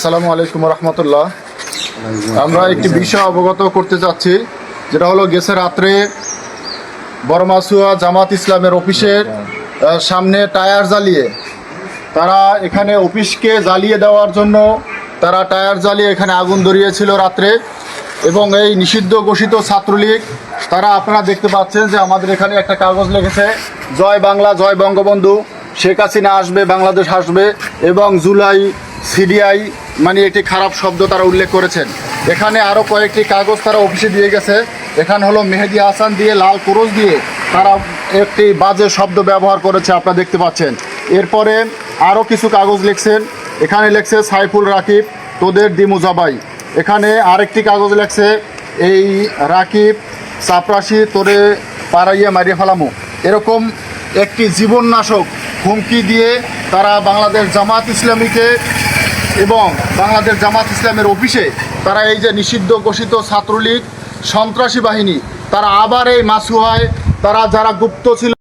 আসসালামু আলাইকুম রহমতুল্লাহ। আমরা একটি বিষয় অবগত করতে চাচ্ছি, যেটা হলো গেছে রাত্রে বড়মাসুয়া জামাত ইসলামের অফিসের সামনে টায়ার জ্বালিয়ে তারা এখানে অফিসকে জ্বালিয়ে দেওয়ার জন্য তারা টায়ার জ্বালিয়ে এখানে আগুন ধরিয়েছিল রাত্রে। এবং এই নিষিদ্ধ ঘোষিত ছাত্রলীগ তারা, আপনারা দেখতে পাচ্ছেন যে আমাদের এখানে একটা কাগজ লিখেছে, জয় বাংলা, জয় বঙ্গবন্ধু, শেখ হাসিনা আসবে, বাংলাদেশ আসবে, এবং জুলাই সিডিআই মানে একটি খারাপ শব্দ তারা উল্লেখ করেছেন। এখানে আরও কয়েকটি কাগজ তারা অফিসে দিয়ে গেছে। এখানে হলো মেহেদি হাসান দিয়ে লাল ক্রস দিয়ে তারা একটি বাজে শব্দ ব্যবহার করেছে, আপনারা দেখতে পাচ্ছেন। এরপরে আরও কিছু কাগজ লিখছেন, এখানে লিখছে সাইফুল রাকিব তোদের দিমু জবাই। এখানে আরেকটি কাগজ লিখছে, এই রাকিব চাপরাশি তোরে পাড়াইয়া মারিয়ে ফেলামু। এরকম একটি জীবননাশক হুমকি দিয়ে তারা বাংলাদেশ জামাত ইসলামীকে এবং বাংলাদেশ জামাত ইসলামের অফিসে তারা এই যে নিষিদ্ধ ঘোষিত ছাত্রলীগ সন্ত্রাসী বাহিনী, তারা আবার এই মাসুয়ায় তারা যারা গুপ্ত ছিল